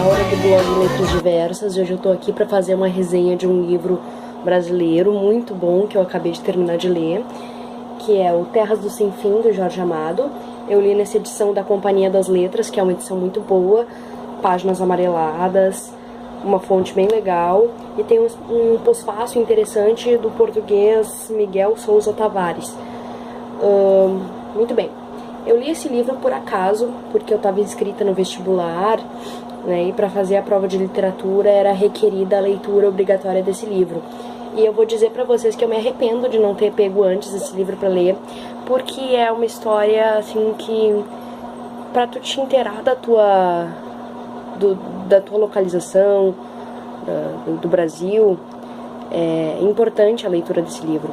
Laura do blog Letras Diversas. Hoje eu tô aqui para fazer uma resenha de um livro brasileiro muito bom que eu acabei de terminar de ler, que é o Terras do Sem Fim, do Jorge Amado. Eu li nessa edição da Companhia das Letras, que é uma edição muito boa, páginas amareladas, uma fonte bem legal, e tem um pós-fácil interessante do português Miguel Souza Tavares. Muito bem. Eu li esse livro por acaso, porque eu estava inscrita no vestibular, né, e para fazer a prova de literatura era requerida a leitura obrigatória desse livro. E eu vou dizer para vocês que eu me arrependo de não ter pego antes esse livro para ler, porque é uma história assim que, para tu te inteirar da tua localização, do Brasil, é importante a leitura desse livro.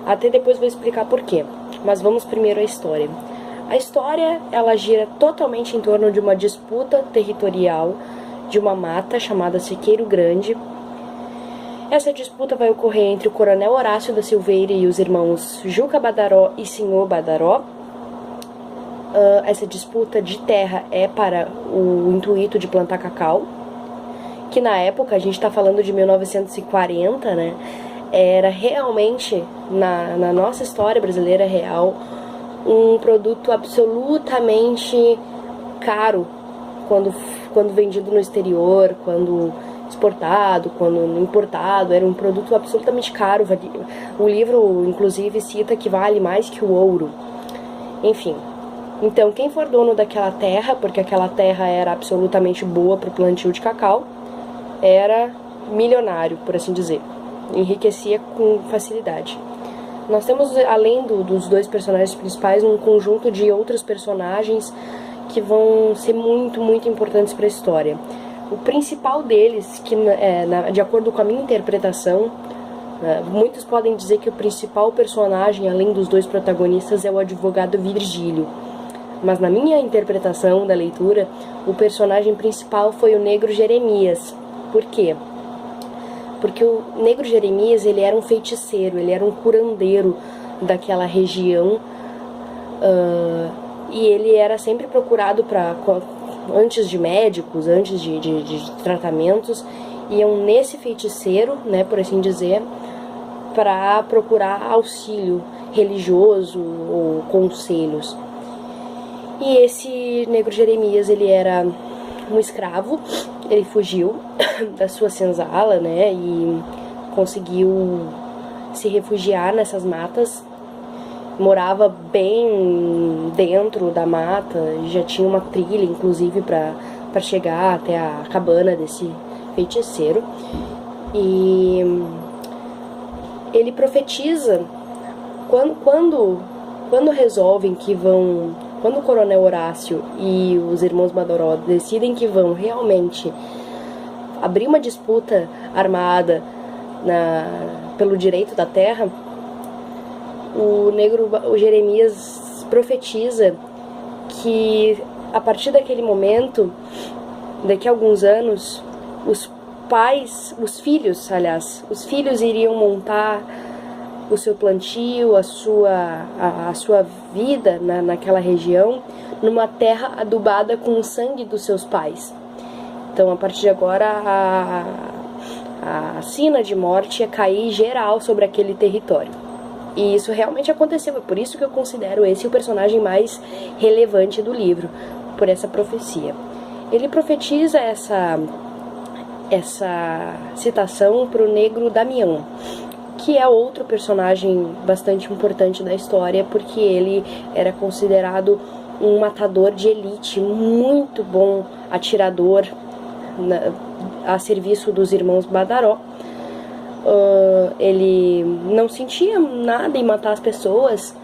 Até depois vou explicar por quê, mas vamos primeiro à história. A história, ela gira totalmente em torno de uma disputa territorial de uma mata chamada Siqueiro Grande. Essa disputa vai ocorrer entre o coronel Horácio da Silveira e os irmãos Juca Badaró e Senhor Badaró. Essa disputa de terra é para o intuito de plantar cacau, que na época, a gente está falando de 1940, né, era realmente, na nossa história brasileira real, um produto absolutamente caro quando vendido no exterior, quando exportado, quando importado, era um produto absolutamente caro. O livro, inclusive, cita que vale mais que o ouro. Enfim, então quem for dono daquela terra, porque aquela terra era absolutamente boa para o plantio de cacau, era milionário, por assim dizer, enriquecia com facilidade. Nós temos, além dos dois personagens principais, um conjunto de outros personagens que vão ser muito, muito importantes para a história. O principal deles, que de acordo com a minha interpretação, muitos podem dizer que o principal personagem, além dos dois protagonistas, é o advogado Virgílio. Mas na minha interpretação da leitura, o personagem principal foi o negro Jeremias. Por quê? Porque o negro Jeremias, ele era um feiticeiro, ele era um curandeiro daquela região, e ele era sempre procurado antes de médicos, antes de tratamentos, iam nesse feiticeiro, né, por assim dizer, para procurar auxílio religioso ou conselhos. E esse negro Jeremias, ele era um escravo, ele fugiu da sua senzala, né, e conseguiu se refugiar nessas matas. Morava bem dentro da mata, já tinha uma trilha, inclusive, para chegar até a cabana desse feiticeiro. E ele profetiza, quando resolvem que vão... Quando o coronel Horácio e os irmãos Badaró decidem que vão realmente abrir uma disputa armada pelo direito da terra, o Jeremias profetiza que a partir daquele momento, daqui a alguns anos, os filhos iriam montar o seu plantio, a sua vida naquela região, numa terra adubada com o sangue dos seus pais. Então, a partir de agora, a sina de morte ia cair geral sobre aquele território. E isso realmente aconteceu, é por isso que eu considero esse o personagem mais relevante do livro, por essa profecia. Ele profetiza essa citação para o negro Damião, que é outro personagem bastante importante da história, porque ele era considerado um matador de elite, muito bom atirador a serviço dos irmãos Badaró. Ele não sentia nada em matar as pessoas,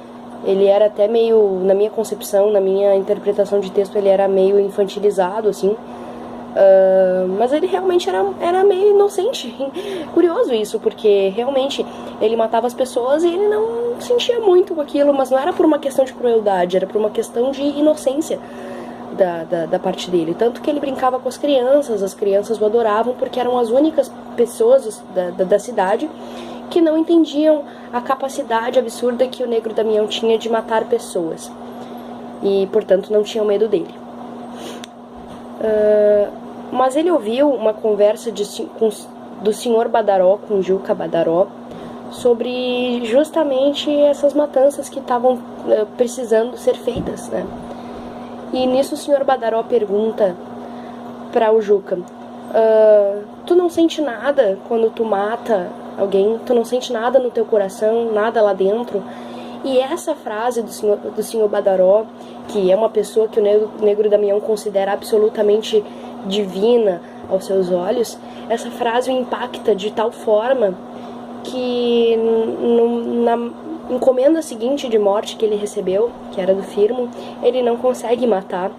ele era até meio, na minha concepção, na minha interpretação de texto, ele era meio infantilizado, assim. Mas ele realmente era meio inocente. Curioso isso, porque realmente ele matava as pessoas e ele não sentia muito com aquilo, mas não era por uma questão de crueldade, era por uma questão de inocência da parte dele. Tanto que ele brincava com as crianças o adoravam, porque eram as únicas pessoas da cidade que não entendiam a capacidade absurda que o negro Damião tinha de matar pessoas, e portanto não tinham medo dele. Mas ele ouviu uma conversa do senhor Badaró com Juca Badaró sobre justamente essas matanças que estavam precisando ser feitas, né? E nisso o senhor Badaró pergunta para o Juca: tu não sente nada quando tu mata alguém? Tu não sente nada no teu coração, nada lá dentro? E essa frase do senhor Badaró, que é uma pessoa que o Negro Damião considera absolutamente divina aos seus olhos, essa frase o impacta de tal forma que na encomenda seguinte de morte que ele recebeu, que era do Firmo, ele não consegue matar.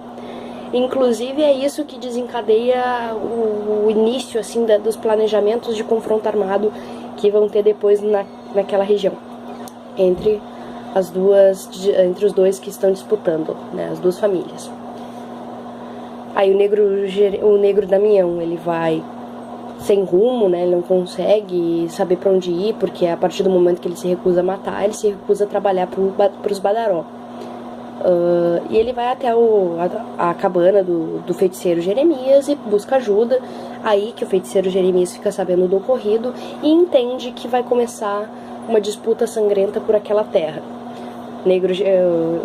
Inclusive é isso que desencadeia o início assim dos planejamentos de confronto armado que vão ter depois naquela região entre os dois que estão disputando, né, as duas famílias. Aí o Negro Damião, ele vai sem rumo, né, ele não consegue saber para onde ir, porque a partir do momento que ele se recusa a matar, ele se recusa a trabalhar para os Badaró. E ele vai até a cabana do feiticeiro Jeremias e busca ajuda. Aí que o feiticeiro Jeremias fica sabendo do ocorrido e entende que vai começar uma disputa sangrenta por aquela terra.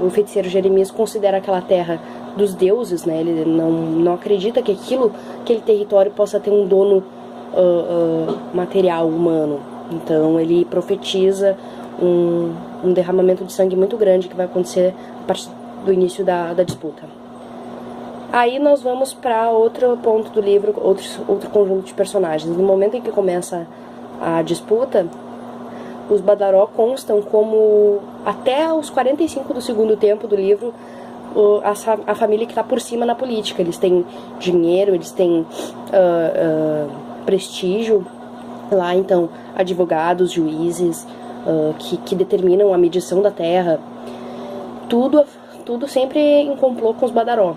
O feiticeiro Jeremias considera aquela terra dos deuses, né? Ele não acredita que aquele território possa ter um dono material humano. Então ele profetiza um derramamento de sangue muito grande que vai acontecer a partir do início da disputa. Aí nós vamos para outro ponto do livro, outro conjunto de personagens. No momento em que começa a disputa, os Badaró constam como, até os 45 do segundo tempo do livro, a família que está por cima na política. Eles têm dinheiro, eles têm prestígio lá, então advogados, juízes que determinam a medição da terra, tudo sempre em complô com os Badaró.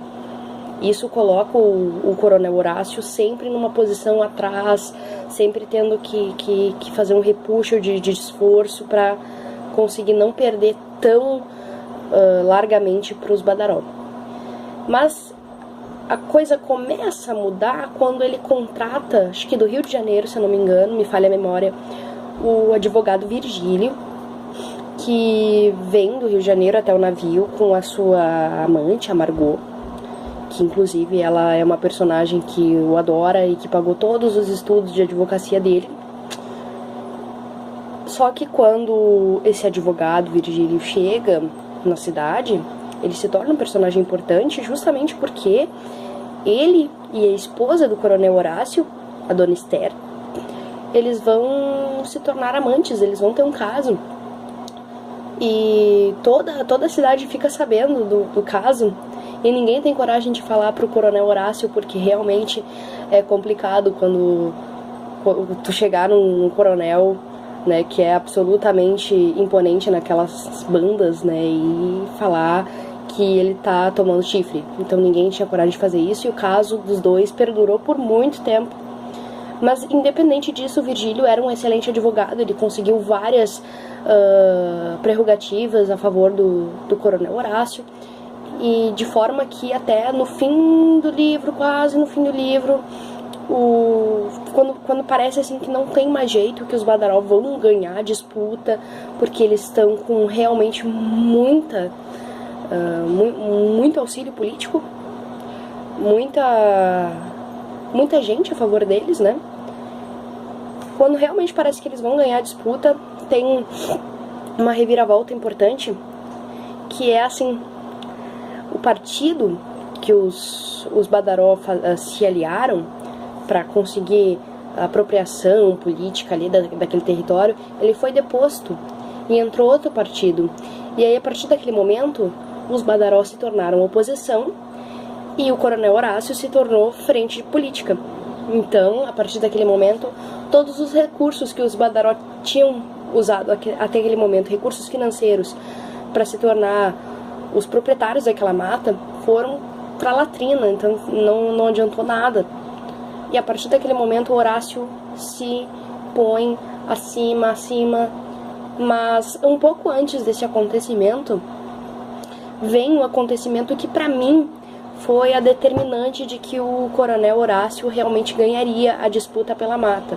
Isso coloca o Coronel Horácio sempre numa posição atrás, sempre tendo que fazer um repuxo de esforço para conseguir não perder tão largamente para os Badaró. Mas a coisa começa a mudar quando ele contrata, acho que do Rio de Janeiro, se eu não me engano, me falha a memória, o advogado Virgílio, que vem do Rio de Janeiro até o navio com a sua amante, a Margot, que inclusive ela é uma personagem que o adora e que pagou todos os estudos de advocacia dele. Só que quando esse advogado Virgílio chega na cidade, ele se torna um personagem importante justamente porque ele e a esposa do Coronel Horácio, a Dona Esther, eles vão se tornar amantes, eles vão ter um caso. E toda a cidade fica sabendo do caso. E ninguém tem coragem de falar pro Coronel Horácio, porque realmente é complicado quando tu chegar num coronel, né, que é absolutamente imponente naquelas bandas, né, e falar que ele tá tomando chifre. Então ninguém tinha coragem de fazer isso, e o caso dos dois perdurou por muito tempo. Mas independente disso, o Virgílio era um excelente advogado, ele conseguiu várias prerrogativas a favor do Coronel Horácio. E de forma que até no fim do livro, quase no fim do livro, quando parece assim que não tem mais jeito, que os Badaró vão ganhar a disputa, porque eles estão com realmente muito auxílio político, muita gente a favor deles, né? Quando realmente parece que eles vão ganhar a disputa, tem uma reviravolta importante, que é assim: o partido que os Badaró se aliaram para conseguir a apropriação política ali daquele território, ele foi deposto e entrou outro partido. E aí, a partir daquele momento, os Badaró se tornaram oposição e o Coronel Horácio se tornou frente política. Então, a partir daquele momento, todos os recursos que os Badaró tinham usado até aquele momento, recursos financeiros, para se tornar os proprietários daquela mata, foram para a latrina, então não adiantou nada. E a partir daquele momento, o Horácio se põe acima, mas um pouco antes desse acontecimento, vem um acontecimento que para mim foi a determinante de que o coronel Horácio realmente ganharia a disputa pela mata.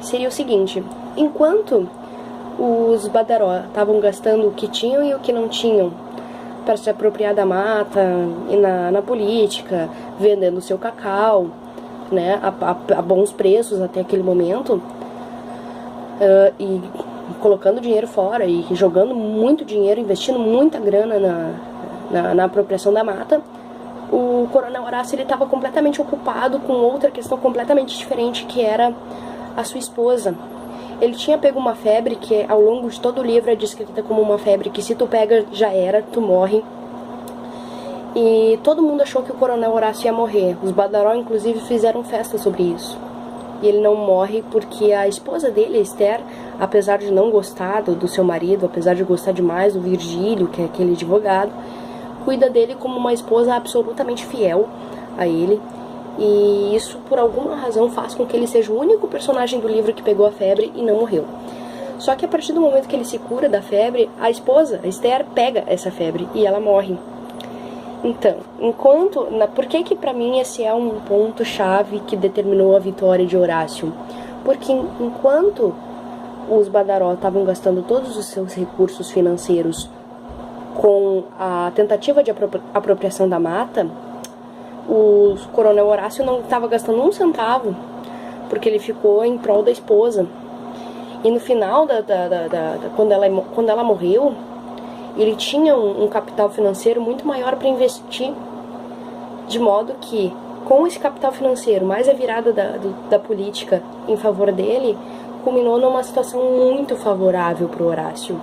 Seria o seguinte: enquanto os Badaró estavam gastando o que tinham e o que não tinham para se apropriar da mata e na política, vendendo seu cacau, né, a bons preços até aquele momento, e colocando dinheiro fora e jogando muito dinheiro, investindo muita grana na apropriação da mata, o coronel Horácio estava completamente ocupado com outra questão completamente diferente, que era a sua esposa. Ele tinha pego uma febre que ao longo de todo o livro é descrita como uma febre que se tu pega já era, tu morre. E todo mundo achou que o coronel Horácio ia morrer. Os Badaró inclusive fizeram festa sobre isso. E ele não morre porque a esposa dele, Esther, apesar de não gostar do seu marido, apesar de gostar demais do Virgílio, que é aquele advogado, cuida dele como uma esposa absolutamente fiel a ele. E isso, por alguma razão, faz com que ele seja o único personagem do livro que pegou a febre e não morreu. Só que a partir do momento que ele se cura da febre, a esposa, a Esther, pega essa febre e ela morre. Então, por que pra mim esse é um ponto-chave que determinou a vitória de Horácio? Porque enquanto os Badaró estavam gastando todos os seus recursos financeiros com a tentativa de apropriação da mata, o coronel Horácio não estava gastando um centavo, porque ele ficou em prol da esposa. E no final, quando ela morreu, ele tinha um capital financeiro muito maior para investir, de modo que, com esse capital financeiro, mais a virada da política em favor dele, culminou numa situação muito favorável para o Horácio.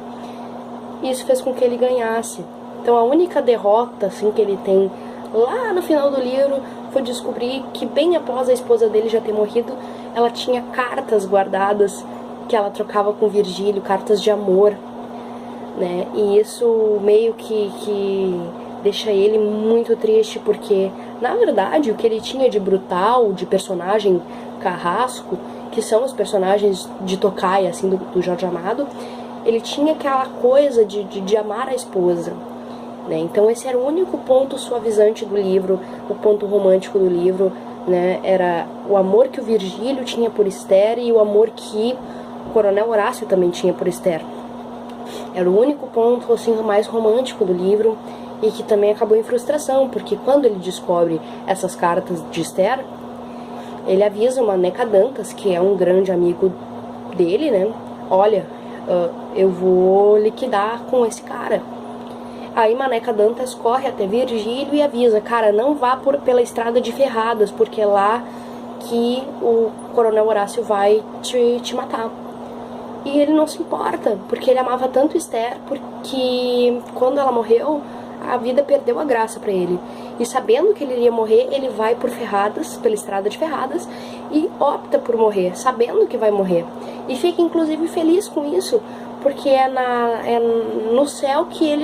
Isso fez com que ele ganhasse. Então a única derrota assim, que ele tem lá no final do livro foi descobrir que bem após a esposa dele já ter morrido, ela tinha cartas guardadas que ela trocava com Virgílio, cartas de amor, né? E isso meio que deixa ele muito triste, porque na verdade o que ele tinha de brutal, de personagem carrasco, que são os personagens de Tocaia, assim, do Jorge Amado, ele tinha aquela coisa de amar a esposa, né? Então esse era o único ponto suavizante do livro, o ponto romântico do livro, né? Era o amor que o Virgílio tinha por Esther e o amor que o coronel Horácio também tinha por Esther. Era o único ponto assim, mais romântico do livro, e que também acabou em frustração, porque quando ele descobre essas cartas de Esther, ele avisa o Maneca Dantas, que é um grande amigo dele, né? Olha, eu vou liquidar com esse cara. Aí Maneca Dantas corre até Virgílio e avisa: cara, não vá pela estrada de Ferradas, porque é lá que o coronel Horácio vai te matar. E ele não se importa, porque ele amava tanto Esther, porque quando ela morreu, a vida perdeu a graça pra ele. E sabendo que ele iria morrer, ele vai por Ferradas, pela estrada de Ferradas, e opta por morrer, sabendo que vai morrer. E fica inclusive feliz com isso, porque é no céu que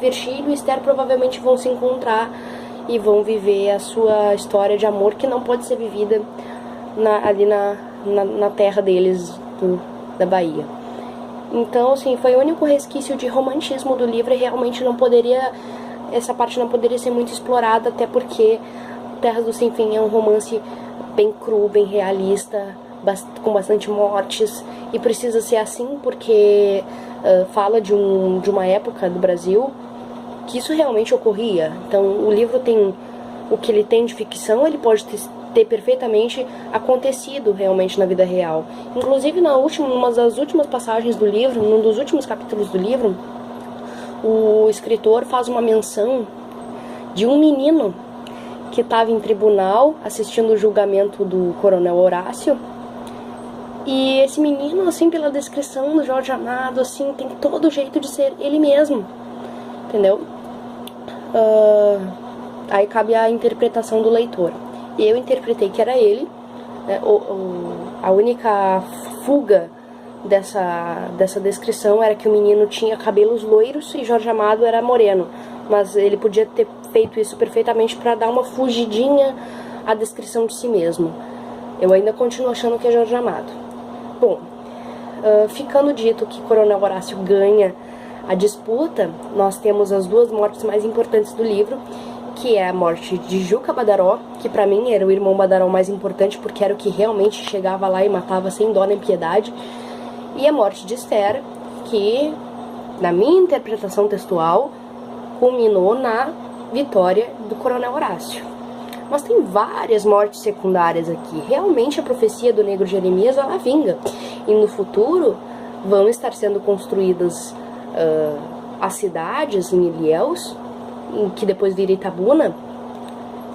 Virgílio e Esther provavelmente vão se encontrar e vão viver a sua história de amor, que não pode ser vivida ali na terra deles, da Bahia. Então, assim, foi o único resquício de romantismo do livro, e realmente essa parte não poderia ser muito explorada, até porque Terras do Sem Fim é um romance bem cru, bem realista, com bastante mortes, e precisa ser assim porque fala de uma época do Brasil que isso realmente ocorria. Então o livro tem o que ele tem de ficção, ele pode ter perfeitamente acontecido realmente na vida real. Inclusive numa das últimas passagens do livro, num dos últimos capítulos do livro, o escritor faz uma menção de um menino que estava em tribunal assistindo o julgamento do coronel Horácio. E esse menino, assim, pela descrição do Jorge Amado, assim, tem todo o jeito de ser ele mesmo, entendeu? Aí cabe a interpretação do leitor. E eu interpretei que era ele, né? A única fuga dessa descrição era que o menino tinha cabelos loiros e Jorge Amado era moreno. Mas ele podia ter feito isso perfeitamente para dar uma fugidinha à descrição de si mesmo. Eu ainda continuo achando que é Jorge Amado. Bom, ficando dito que Coronel Horácio ganha a disputa, nós temos as duas mortes mais importantes do livro, que é a morte de Juca Badaró, que pra mim era o irmão Badaró mais importante, porque era o que realmente chegava lá e matava sem dó nem piedade, e a morte de Esther, que, na minha interpretação textual, culminou na vitória do Coronel Horácio. Mas tem várias mortes secundárias aqui. Realmente a profecia do negro Jeremias, ela vinga. E no futuro vão estar sendo construídas as cidades em Ilhéus, que depois vira Itabuna,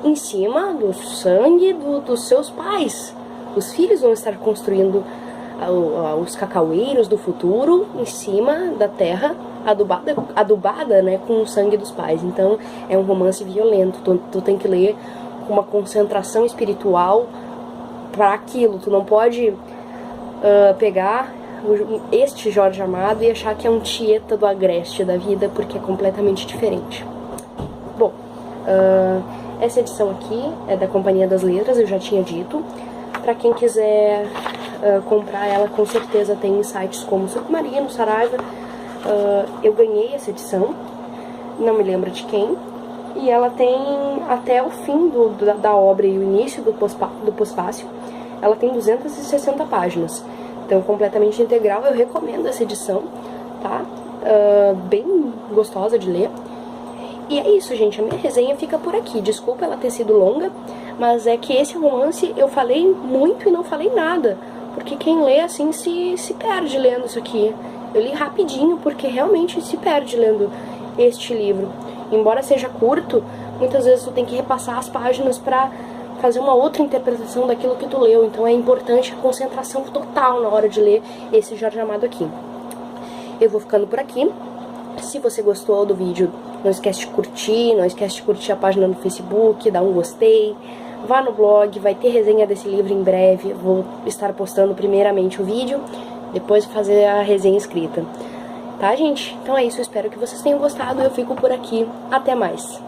em cima do sangue dos seus pais. Os filhos vão estar construindo os cacaueiros do futuro em cima da terra adubada, né, com o sangue dos pais. Então é um romance violento. Tu tem que ler com uma concentração espiritual para aquilo. Tu não pode pegar este Jorge Amado e achar que é um Tieta do Agreste da vida, porque é completamente diferente. Bom, essa edição aqui é da Companhia das Letras, eu já tinha dito. Para quem quiser comprar ela, com certeza tem em sites como Submarino, Saraiva. Eu ganhei essa edição, não me lembro de quem, e ela tem até o fim da obra e o início do pós-fácil. Ela tem 260 páginas, então completamente integral. Eu recomendo essa edição, tá? Bem gostosa de ler. E é isso, gente, a minha resenha fica por aqui. Desculpa ela ter sido longa, mas é que esse romance eu falei muito e não falei nada, porque quem lê assim se perde lendo isso aqui. Eu li rapidinho porque realmente se perde lendo este livro. Embora seja curto, muitas vezes tu tem que repassar as páginas pra fazer uma outra interpretação daquilo que tu leu. Então é importante a concentração total na hora de ler esse Jorge Amado aqui. Eu vou ficando por aqui. Se você gostou do vídeo, não esquece de curtir, não esquece de curtir a página no Facebook, dar um gostei. Vá no blog, vai ter resenha desse livro em breve. Vou estar postando primeiramente o vídeo, depois fazer a resenha escrita. Tá, gente? Então é isso, eu espero que vocês tenham gostado. Eu fico por aqui. Até mais!